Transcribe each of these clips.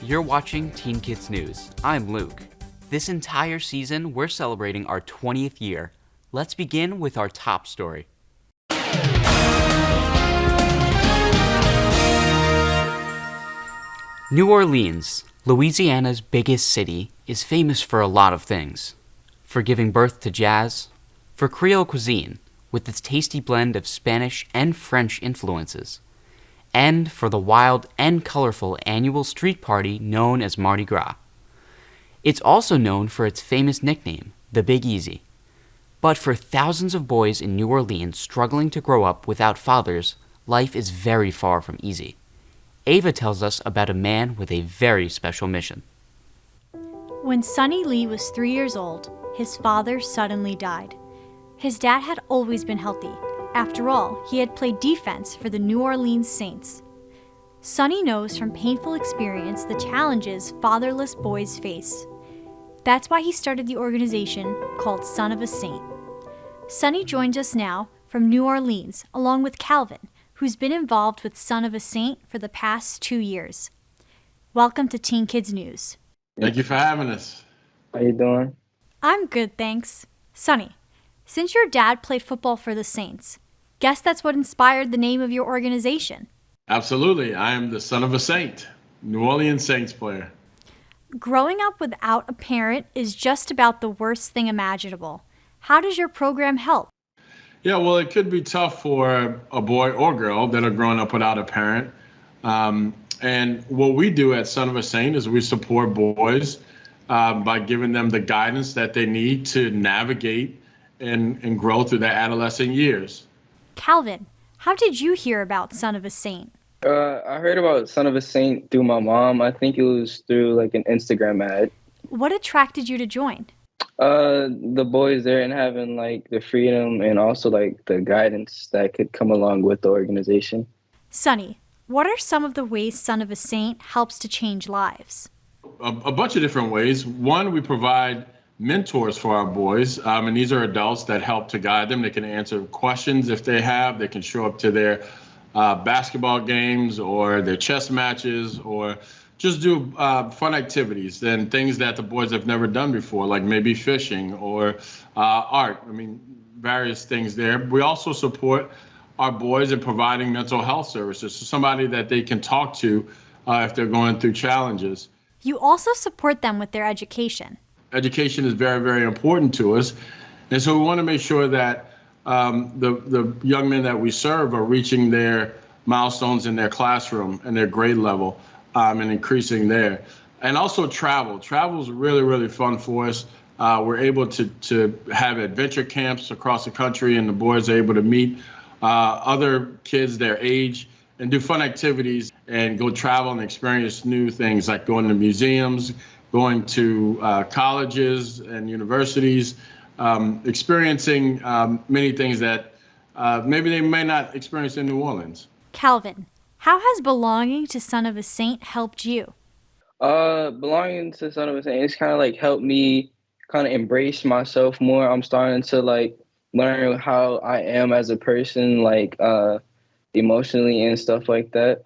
You're watching Teen Kids News. I'm Luke. This entire season, we're celebrating our 20th year. Let's begin with our top story. New Orleans, Louisiana's biggest city, is famous for a lot of things. For giving birth to jazz, for creole cuisine, with its tasty blend of Spanish and French influences, and for the wild and colorful annual street party known as Mardi Gras. It's also known for its famous nickname, the Big Easy. But for thousands of boys in New Orleans struggling to grow up without fathers, life is very far from easy. Ava tells us about a man with a very special mission. When Sonny Lee was 3 years old, his father suddenly died. His dad had always been healthy. After all, he had played defense for the New Orleans Saints. Sonny knows from painful experience the challenges fatherless boys face. That's why he started the organization called Son of a Saint. Sonny joins us now from New Orleans, along with Calvin, who's been involved with Son of a Saint for the past 2 years. Welcome to Teen Kids News. Thank you for having us. How you doing? I'm good, thanks. Sonny, since your dad played football for the Saints, guess that's what inspired the name of your organization. Absolutely. I am the son of a saint, New Orleans Saints player. Growing up without a parent is just about the worst thing imaginable. How does your program help? Yeah, well, it could be tough for a boy or girl that are growing up without a parent. And what we do at Son of a Saint is we support boys by giving them the guidance that they need to navigate and grow through their adolescent years. Calvin, how did you hear about Son of a Saint? I heard about Son of a Saint through my mom. I think it was through like an Instagram ad. What attracted you to join? The boys there and having like the freedom and also like the guidance that could come along with the organization. Sonny, what are some of the ways Son of a Saint helps to change lives? A bunch of different ways. One, we provide mentors for our boys, and these are adults that help to guide them. They can answer questions if they have. They can show up to their basketball games or their chess matches or just do fun activities and things that the boys have never done before, like maybe fishing or art. I mean, various things there. We also support our boys in providing mental health services, so somebody that they can talk to if they're going through challenges. You also support them with their education. Education is very, very important to us. And so we want to make sure that the young men that we serve are reaching their milestones in their classroom and their grade level and increasing there. And also travel. Travel is really, really fun for us. We're able to have adventure camps across the country, and the boys are able to meet other kids their age and do fun activities and go travel and experience new things like going to museums, going to colleges and universities, experiencing many things that maybe they may not experience in New Orleans. Calvin, how has belonging to Son of a Saint helped you? Belonging to Son of a Saint, it's kind of like helped me kind of embrace myself more. I'm starting to like learn how I am as a person, like emotionally and stuff like that.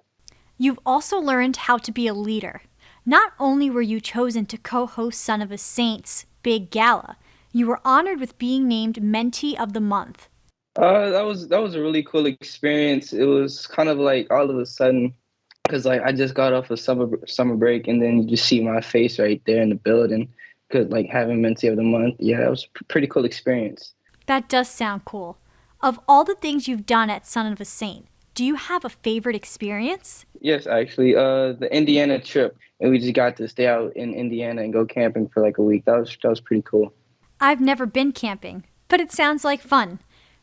You've also learned how to be a leader. Not only were you chosen to co-host Son of a Saint's big gala, you were honored with being named Mentee of the Month. That was a really cool experience. It was kind of like all of a sudden, because like I just got off a summer break, and then you just see my face right there in the building, because like having Mentee of the Month, yeah, that was a pretty cool experience. That does sound cool. Of all the things you've done at Son of a Saint, do you have a favorite experience? Yes, actually, the Indiana trip, and we just got to stay out in Indiana and go camping for like a week. That was pretty cool. I've never been camping, but it sounds like fun.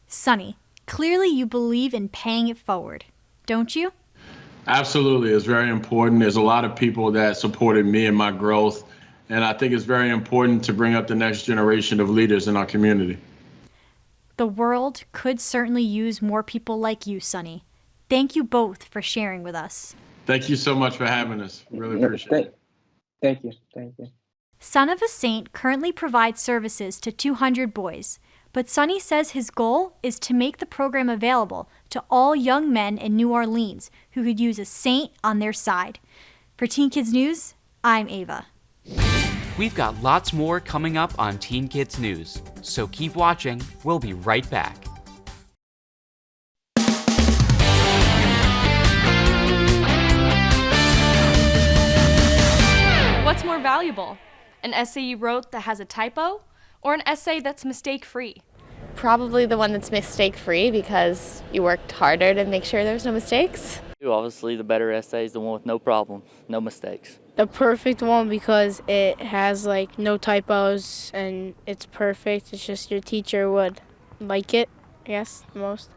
Sonny, clearly you believe in paying it forward, don't you? Absolutely. It's very important. There's a lot of people that supported me in my growth, and I think it's very important to bring up the next generation of leaders in our community. The world could certainly use more people like you, Sonny. Thank you both for sharing with us. Thank you so much for having us. Really appreciate it. Thank you. Son of a Saint currently provides services to 200 boys, but Sonny says his goal is to make the program available to all young men in New Orleans who could use a saint on their side. For Teen Kids News, I'm Ava. We've got lots more coming up on Teen Kids News, so keep watching. We'll be right back. What's more valuable? An essay you wrote that has a typo, or an essay that's mistake-free? Probably the one that's mistake-free because you worked harder to make sure there's no mistakes. Obviously, the better essay is the one with no problems, no mistakes. The perfect one because it has like no typos and it's perfect. It's just your teacher would like it, I guess, the most.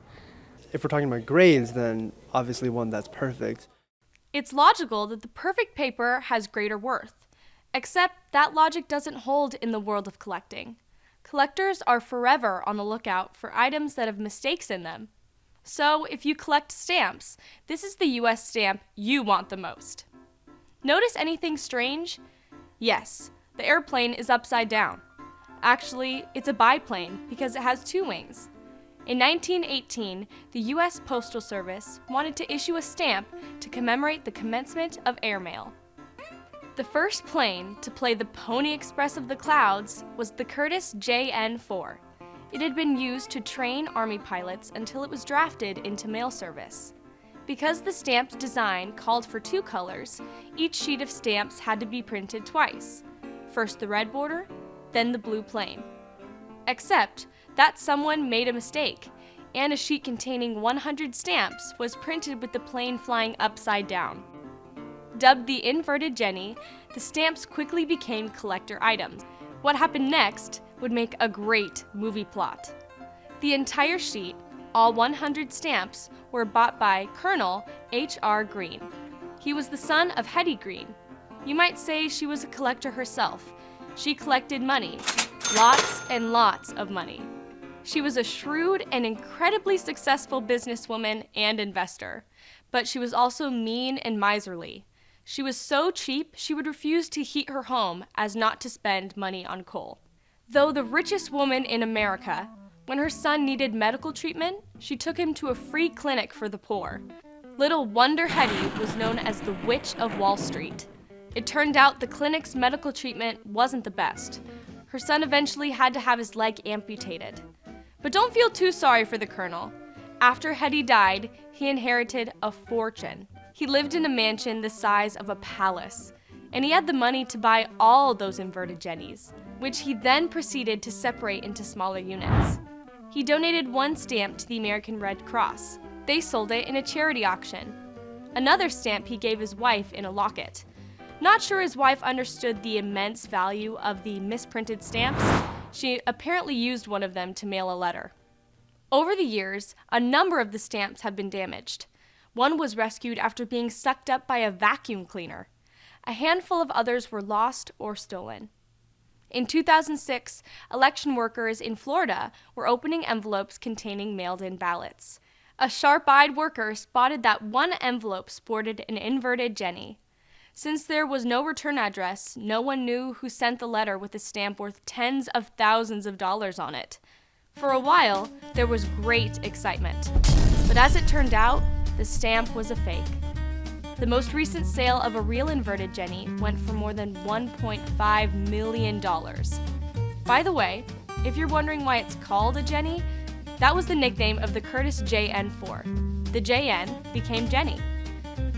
If we're talking about grades, then obviously one that's perfect. It's logical that the perfect paper has greater worth, except that logic doesn't hold in the world of collecting. Collectors are forever on the lookout for items that have mistakes in them. So if you collect stamps, this is the US stamp you want the most. Notice anything strange? Yes, the airplane is upside down. Actually, it's a biplane because it has two wings. In 1918, the U.S. Postal Service wanted to issue a stamp to commemorate the commencement of airmail. The first plane to play the Pony Express of the clouds was the Curtiss JN-4. It had been used to train Army pilots until it was drafted into mail service. Because the stamp's design called for two colors, each sheet of stamps had to be printed twice. First the red border, then the blue plane. Except that someone made a mistake, and a sheet containing 100 stamps was printed with the plane flying upside down. Dubbed the inverted Jenny, the stamps quickly became collector items. What happened next would make a great movie plot. The entire sheet, all 100 stamps, were bought by Colonel H.R. Green. He was the son of Hetty Green. You might say she was a collector herself. She collected money, lots and lots of money. She was a shrewd and incredibly successful businesswoman and investor, but she was also mean and miserly. She was so cheap, she would refuse to heat her home as not to spend money on coal. Though the richest woman in America, when her son needed medical treatment, she took him to a free clinic for the poor. Little Wonder Hetty was known as the Witch of Wall Street. It turned out the clinic's medical treatment wasn't the best. Her son eventually had to have his leg amputated. But don't feel too sorry for the Colonel. After Hetty died, he inherited a fortune. He lived in a mansion the size of a palace, and he had the money to buy all those inverted Jennies, which he then proceeded to separate into smaller units. He donated one stamp to the American Red Cross. They sold it in a charity auction. Another stamp he gave his wife in a locket. Not sure his wife understood the immense value of the misprinted stamps. She apparently used one of them to mail a letter. Over the years, a number of the stamps have been damaged. One was rescued after being sucked up by a vacuum cleaner. A handful of others were lost or stolen. In 2006, election workers in Florida were opening envelopes containing mailed-in ballots. A sharp-eyed worker spotted that one envelope sported an inverted Jenny. Since there was no return address, no one knew who sent the letter with a stamp worth tens of thousands of dollars on it. For a while, there was great excitement. But as it turned out, the stamp was a fake. The most recent sale of a real inverted Jenny went for more than $1.5 million. By the way, if you're wondering why it's called a Jenny, that was the nickname of the Curtiss JN-4. The JN became Jenny.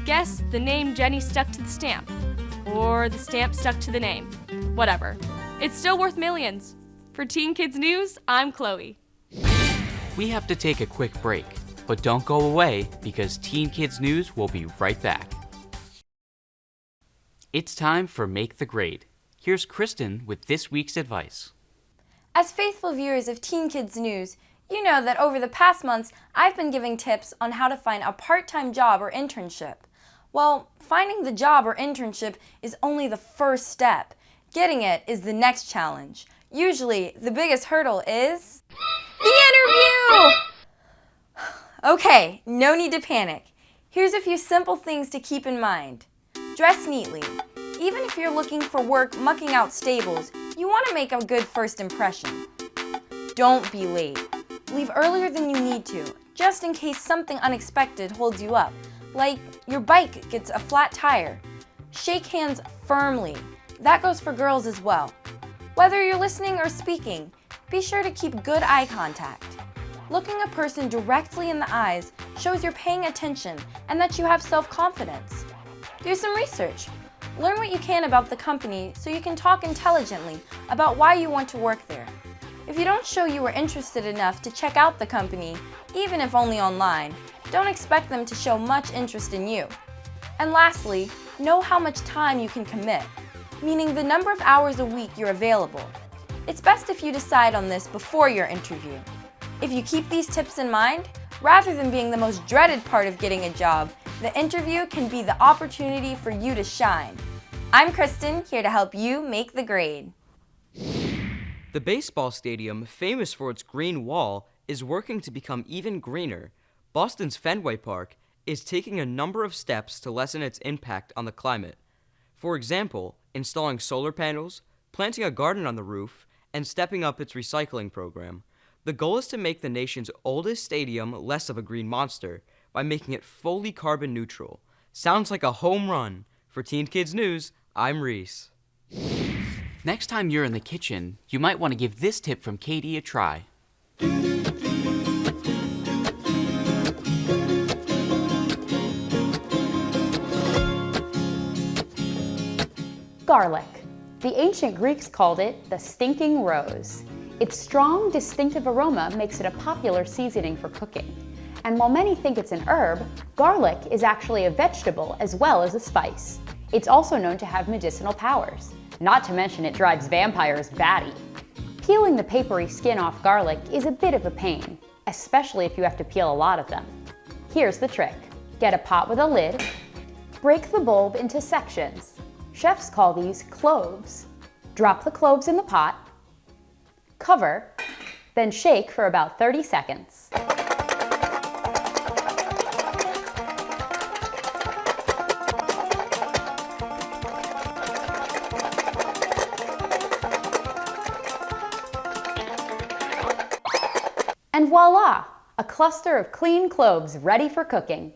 Guess the name Jenny stuck to the stamp, or the stamp stuck to the name. Whatever. It's still worth millions. For Teen Kids News, I'm Chloe. We have to take a quick break, but don't go away because Teen Kids News will be right back. It's time for Make the Grade. Here's Christin with this week's advice. As faithful viewers of Teen Kids News, you know that over the past months, I've been giving tips on how to find a part-time job or internship. Well, finding the job or internship is only the first step. Getting it is the next challenge. Usually, the biggest hurdle is the interview! Okay, no need to panic. Here's a few simple things to keep in mind. Dress neatly. Even if you're looking for work mucking out stables, you want to make a good first impression. Don't be late. Leave earlier than you need to, just in case something unexpected holds you up, like your bike gets a flat tire. Shake hands firmly. That goes for girls as well. Whether you're listening or speaking, be sure to keep good eye contact. Looking a person directly in the eyes shows you're paying attention and that you have self-confidence. Do some research. Learn what you can about the company so you can talk intelligently about why you want to work there. If you don't show you are interested enough to check out the company, even if only online, don't expect them to show much interest in you. And lastly, know how much time you can commit, meaning the number of hours a week you're available. It's best if you decide on this before your interview. If you keep these tips in mind, rather than being the most dreaded part of getting a job, the interview can be the opportunity for you to shine. I'm Christin, here to help you make the grade. The baseball stadium, famous for its green wall, is working to become even greener. Boston's Fenway Park is taking a number of steps to lessen its impact on the climate. For example, installing solar panels, planting a garden on the roof, and stepping up its recycling program. The goal is to make the nation's oldest stadium less of a green monster by making it fully carbon neutral. Sounds like a home run. For Teen Kids News, I'm Reese. Next time you're in the kitchen, you might want to give this tip from Katie a try. Garlic. The ancient Greeks called it the stinking rose. Its strong, distinctive aroma makes it a popular seasoning for cooking. And while many think it's an herb, garlic is actually a vegetable as well as a spice. It's also known to have medicinal powers. Not to mention it drives vampires batty. Peeling the papery skin off garlic is a bit of a pain, especially if you have to peel a lot of them. Here's the trick. Get a pot with a lid, break the bulb into sections. Chefs call these cloves. Drop the cloves in the pot, cover, then shake for about 30 seconds. And voila! A cluster of clean cloves ready for cooking.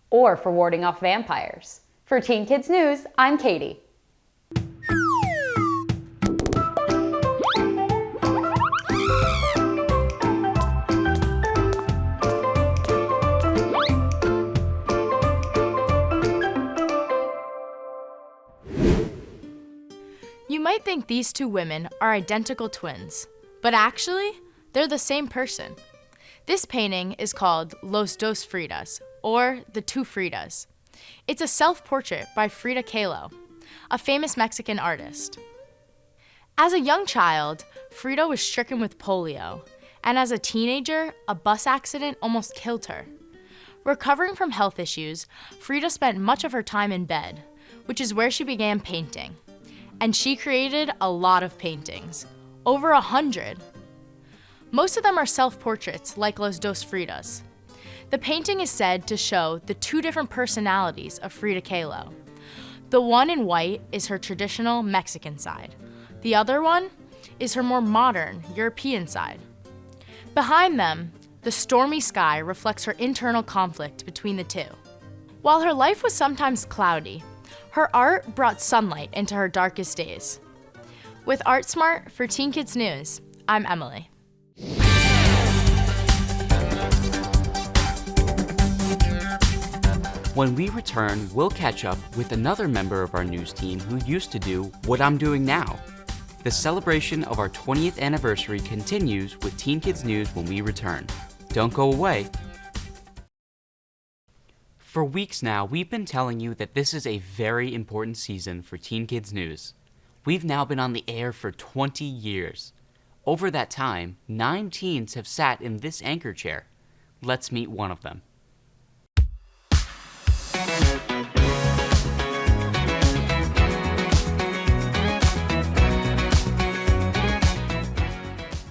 Or for warding off vampires. For Teen Kids News, I'm Katie. You might think these two women are identical twins, but actually, they're the same person. This painting is called Los Dos Fridas, or The Two Fridas. It's a self-portrait by Frida Kahlo, a famous Mexican artist. As a young child, Frida was stricken with polio, and as a teenager, a bus accident almost killed her. Recovering from health issues, Frida spent much of her time in bed, which is where she began painting. And she created a lot of paintings, over 100. Most of them are self-portraits like Los Dos Fridas. The painting is said to show the two different personalities of Frida Kahlo. The one in white is her traditional Mexican side. The other one is her more modern European side. Behind them, the stormy sky reflects her internal conflict between the two. While her life was sometimes cloudy, her art brought sunlight into her darkest days. With Art Smart for Teen Kids News, I'm Emily. When we return, we'll catch up with another member of our news team who used to do what I'm doing now. The celebration of our 20th anniversary continues with Teen Kids News when we return. Don't go away. For weeks now, we've been telling you that this is a very important season for Teen Kids News. We've now been on the air for 20 years. Over that time, 9 teens have sat in this anchor chair. Let's meet one of them.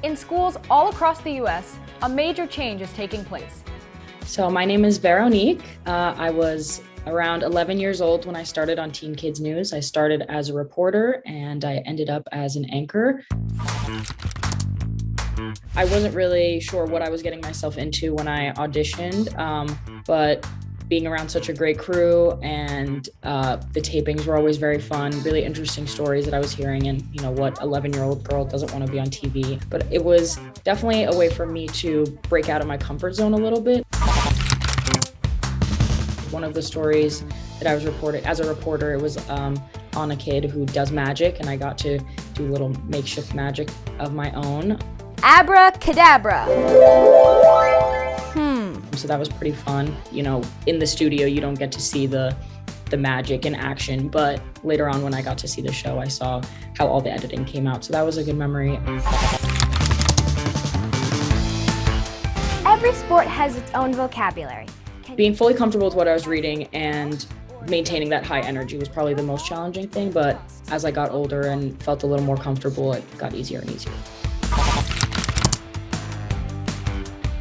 In schools all across the U.S., a major change is taking place. So my name is Veronique. I was around 11 years old when I started on Teen Kids News. I started as a reporter and I ended up as an anchor. I wasn't really sure what I was getting myself into when I auditioned, but being around such a great crew, and the tapings were always very fun, really interesting stories that I was hearing, and what 11-year-old girl doesn't want to be on TV. But it was definitely a way for me to break out of my comfort zone a little bit. One of the stories that I was reported as a reporter, it was on a kid who does magic, and I got to do a little makeshift magic of my own. Abracadabra. So that was pretty fun. In the studio, you don't get to see the magic in action, but later on when I got to see the show, I saw how all the editing came out. So that was a good memory. Every sport has its own vocabulary. Being fully comfortable with what I was reading and maintaining that high energy was probably the most challenging thing, but as I got older and felt a little more comfortable, it got easier and easier.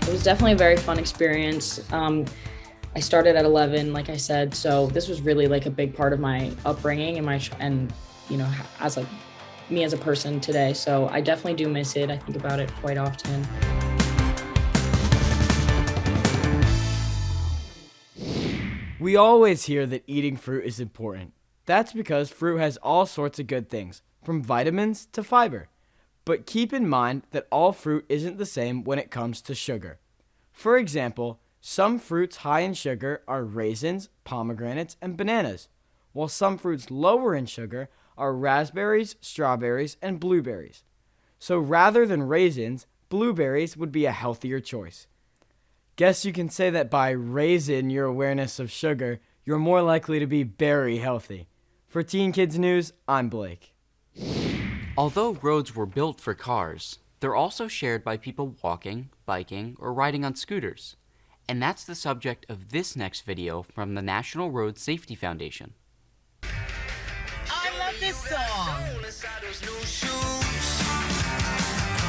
It was definitely a very fun experience. I started at 11, like I said, so this was really like a big part of my upbringing and as me as a person today. So I definitely do miss it. I think about it quite often. We always hear that eating fruit is important. That's because fruit has all sorts of good things, from vitamins to fiber. But keep in mind that all fruit isn't the same when it comes to sugar. For example, some fruits high in sugar are raisins, pomegranates, and bananas, while some fruits lower in sugar are raspberries, strawberries, and blueberries. So rather than raisins, blueberries would be a healthier choice. Guess you can say that by raising your awareness of sugar, you're more likely to be very healthy. For Teen Kids News, I'm Blake. Although roads were built for cars, they're also shared by people walking, biking, or riding on scooters. And that's the subject of this next video from the National Road Safety Foundation. I love this song.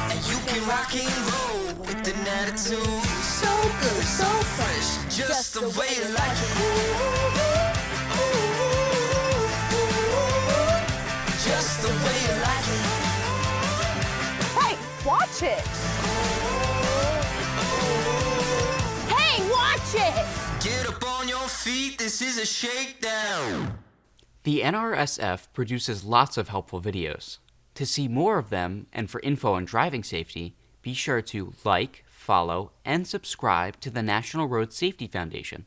And you can rock and roll with an attitude. So good, so fresh, just the way you like it. Just the way you like it. Hey, watch it. Hey, watch it. Get up on your feet, this is a shakedown. The NRSF produces lots of helpful videos. To see more of them, and for info on driving safety, be sure to like, follow, and subscribe to the National Road Safety Foundation.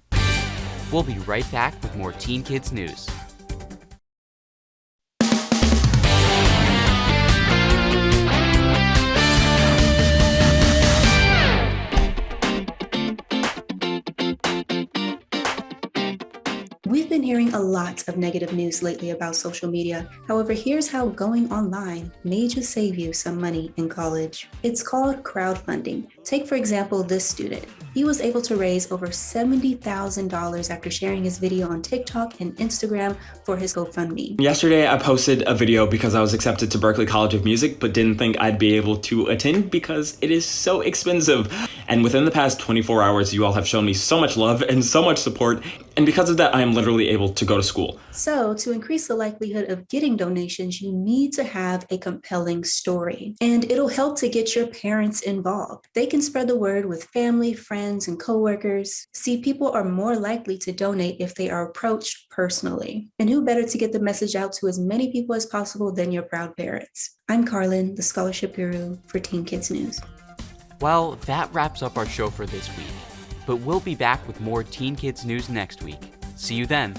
We'll be right back with more Teen Kids News. We've been hearing a lot of negative news lately about social media. However, here's how going online may just save you some money in college. It's called crowdfunding. Take, for example, this student. He was able to raise over $70,000 after sharing his video on TikTok and Instagram for his GoFundMe. Yesterday, I posted a video because I was accepted to Berklee College of Music, but didn't think I'd be able to attend because it is so expensive. And within the past 24 hours, you all have shown me so much love and so much support. And because of that, I am literally able to go to school. So to increase the likelihood of getting donations, you need to have a compelling story. And it'll help to get your parents involved. They can spread the word with family, friends, and coworkers. See, people are more likely to donate if they are approached personally. And who better to get the message out to as many people as possible than your proud parents? I'm Carlin, the scholarship guru for Teen Kids News. Well, that wraps up our show for this week. But we'll be back with more Teen Kids News next week. See you then.